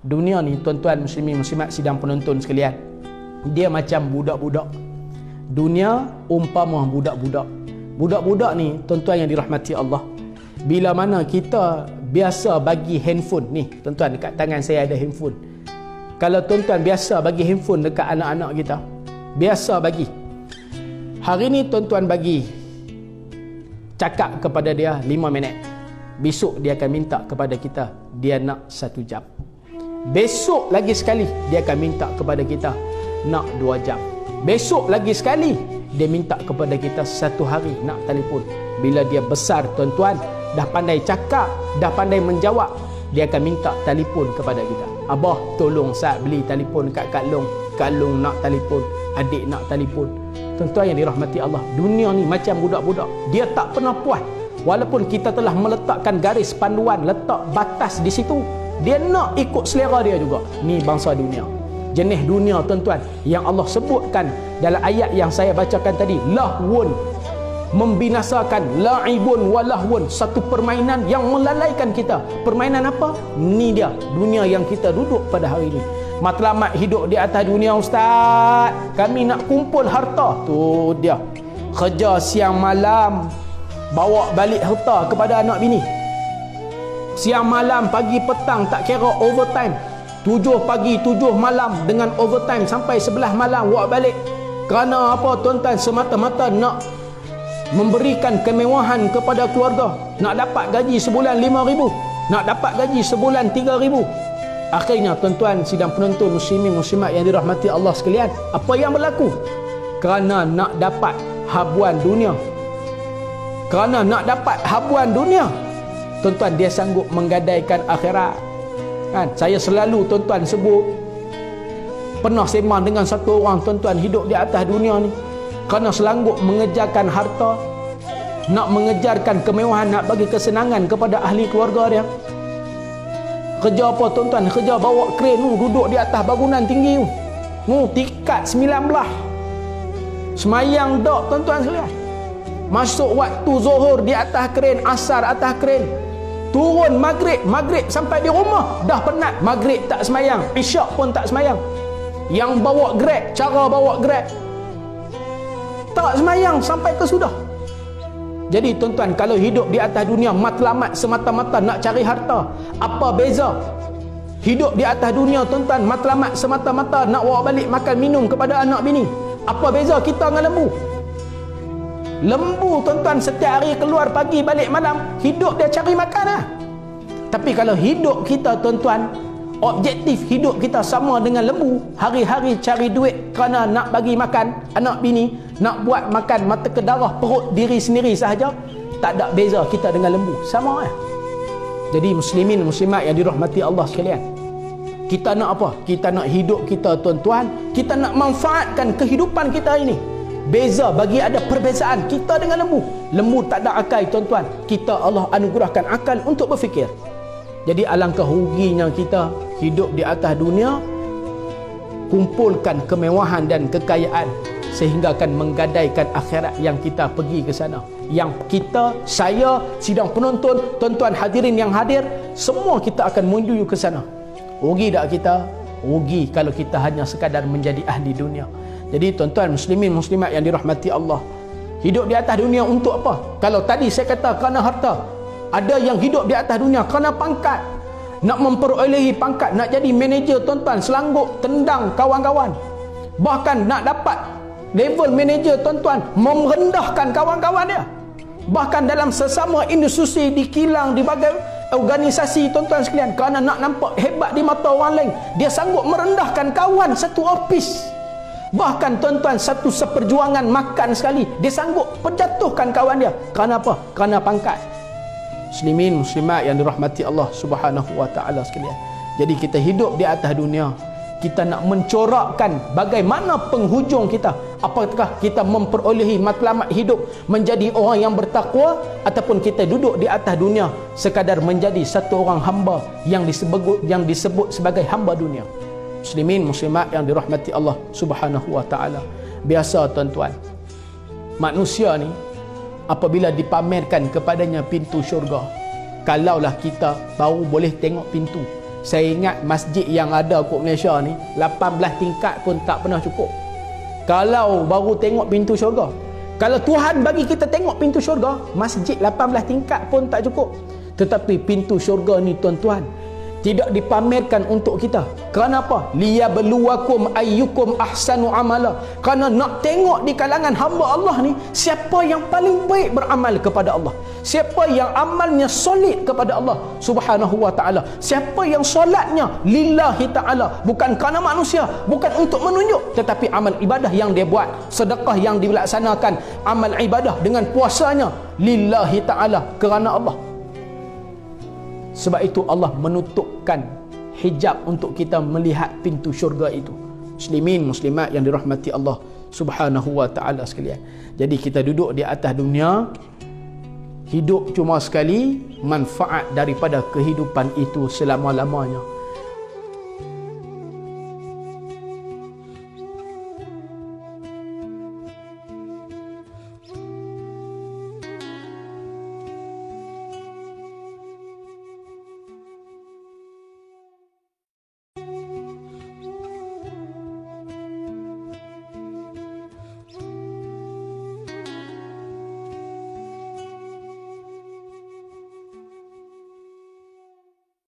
Dunia ni tuan-tuan muslimin muslimat sidang penonton sekalian, dia macam budak-budak. Dunia umpama budak-budak. Budak-budak ni tuan-tuan yang dirahmati Allah, bila mana kita biasa bagi handphone ni, tuan-tuan dekat tangan saya ada handphone. Kalau tuan-tuan biasa bagi handphone dekat anak-anak kita, biasa bagi. Hari ni tuan-tuan bagi, cakap kepada dia 5 minit. Besok dia akan minta kepada kita, dia nak 1 jam. Besok lagi sekali dia akan minta kepada kita nak 2 jam. Besok lagi sekali dia minta kepada kita 1 hari nak telefon. Bila dia besar tuan-tuan, dah pandai cakap, dah pandai menjawab, dia akan minta telefon kepada kita. Abah tolong saya beli telefon kat Kak Long. Kak Long nak telefon, adik nak telefon. Tuan-tuan yang dirahmati Allah, dunia ni macam budak-budak. Dia tak pernah puas. Walaupun kita telah meletakkan garis panduan, letak batas di situ, dia nak ikut selera dia juga. Ni bangsa dunia. Jenis dunia tuan-tuan yang Allah sebutkan dalam ayat yang saya bacakan tadi, lahwun, membinasakan, la'ibun walahwun, satu permainan yang melalaikan kita. Permainan apa? Ni dia dunia yang kita duduk pada hari ini. Matlamat hidup di atas dunia, ustaz, kami nak kumpul harta. Tu dia, kerja siang malam, bawa balik harta kepada anak bini. Siang malam, pagi petang, tak kira overtime. 7 pagi 7 malam dengan overtime sampai 11 malam bawa balik. Kerana apa tuan-tuan? Semata-mata nak memberikan kemewahan kepada keluarga. Nak dapat gaji sebulan 5,000, nak dapat gaji sebulan 3,000. Akhirnya tuan-tuan sidang penonton muslimin muslimat yang dirahmati Allah sekalian, apa yang berlaku? Kerana nak dapat habuan dunia, kerana nak dapat habuan dunia, tuan-tuan, dia sanggup menggadaikan akhirat. Kan? Saya selalu tuan-tuan sebut, pernah sembang dengan satu orang tuan-tuan hidup di atas dunia ni, kerana sanggup mengejarkan harta, nak mengejarkan kemewahan, nak bagi kesenangan kepada ahli keluarga dia. Kerja apa tuan-tuan? Kerja bawa kren tu, duduk di atas bangunan tinggi tu, tingkat 19. Semayang tak tuan-tuan sekalian? Masuk waktu zuhur di atas kren, asar atas kren, turun maghrib sampai di rumah dah penat, maghrib tak semayang, isyak pun tak semayang. Yang bawa Grab, cara bawa Grab, tak semayang sampai ke sudah. Jadi tuan-tuan, kalau hidup di atas dunia matlamat semata-mata nak cari harta, apa beza hidup di atas dunia tuan-tuan matlamat semata-mata nak bawa balik makan minum kepada anak bini? Apa beza kita dengan lembu? Lembu tuan-tuan setiap hari keluar pagi balik malam, hidup dia cari makan lah. Tapi kalau hidup kita tuan-tuan, objektif hidup kita sama dengan lembu, hari-hari cari duit kerana nak bagi makan anak bini, nak buat makan mata ke darah perut diri sendiri sahaja, tak ada beza kita dengan lembu, sama lah. Jadi muslimin muslimat yang dirahmati Allah sekalian, kita nak apa? Kita nak hidup kita tuan-tuan, kita nak manfaatkan kehidupan kita ini. Beza, bagi ada perbezaan kita dengan lembu. Lembu tak ada akal tuan-tuan, kita Allah anugerahkan akal untuk berfikir. Jadi alangkah ruginya kita hidup di atas dunia, kumpulkan kemewahan dan kekayaan sehingga akan menggadaikan akhirat yang kita pergi ke sana. Yang kita, saya, sidang penonton, tuan-tuan hadirin yang hadir, semua kita akan menuju ke sana. Rugi tak kita? Rugi kalau kita hanya sekadar menjadi ahli dunia. Jadi tuan-tuan muslimin muslimat yang dirahmati Allah, hidup di atas dunia untuk apa? Kalau tadi saya kata kerana harta, ada yang hidup di atas dunia kerana pangkat, nak memperolehi pangkat, nak jadi manager tuan-tuan, selanggup tendang kawan-kawan. Bahkan nak dapat level manager tuan-tuan, merendahkan kawan-kawan dia. Bahkan dalam sesama institusi, di kilang, di bagai organisasi tuan-tuan sekalian, kerana nak nampak hebat di mata orang lain, dia sanggup merendahkan kawan satu office. Bahkan tuan-tuan satu seperjuangan makan sekali, dia sanggup penjatuhkan kawan dia. Kerana apa? Kerana pangkat. Muslimin muslimat yang dirahmati Allah Subhanahu wa taala sekalian. Jadi kita hidup di atas dunia, kita nak mencorakkan bagaimana penghujung kita. Apakah kita memperolehi matlamat hidup menjadi orang yang bertakwa, ataupun kita duduk di atas dunia sekadar menjadi satu orang hamba yang disebut sebagai hamba dunia. Muslimin muslimat yang dirahmati Allah Subhanahu wa taala. Biasa tuan-tuan, manusia ni apabila dipamerkan kepadanya pintu syurga, kalaulah kita baru boleh tengok pintu, Saya ingat masjid yang ada kat Malaysia ni 18 tingkat pun tak pernah cukup. Kalau baru tengok pintu syurga, kalau Tuhan bagi kita tengok pintu syurga, masjid 18 tingkat pun tak cukup. Tetapi pintu syurga ni tuan-tuan tidak dipamerkan untuk kita. Kerana apa? Liyabluwakum ayyukum ahsanu amala. Kerana nak tengok di kalangan hamba Allah ni siapa yang paling baik beramal kepada Allah. Siapa yang amalnya solid kepada Allah Subhanahu wa taala. Siapa yang solatnya lillahi taala, bukan kerana manusia, bukan untuk menunjuk, tetapi amal ibadah yang dia buat, sedekah yang dilaksanakan, amal ibadah dengan puasanya lillahi taala, kerana Allah. Sebab itu Allah menutupkan hijab untuk kita melihat pintu syurga itu. Muslimin, muslimat yang dirahmati Allah Subhanahu wa taala sekalian. Jadi kita duduk di atas dunia, hidup cuma sekali, manfaat daripada kehidupan itu selama-lamanya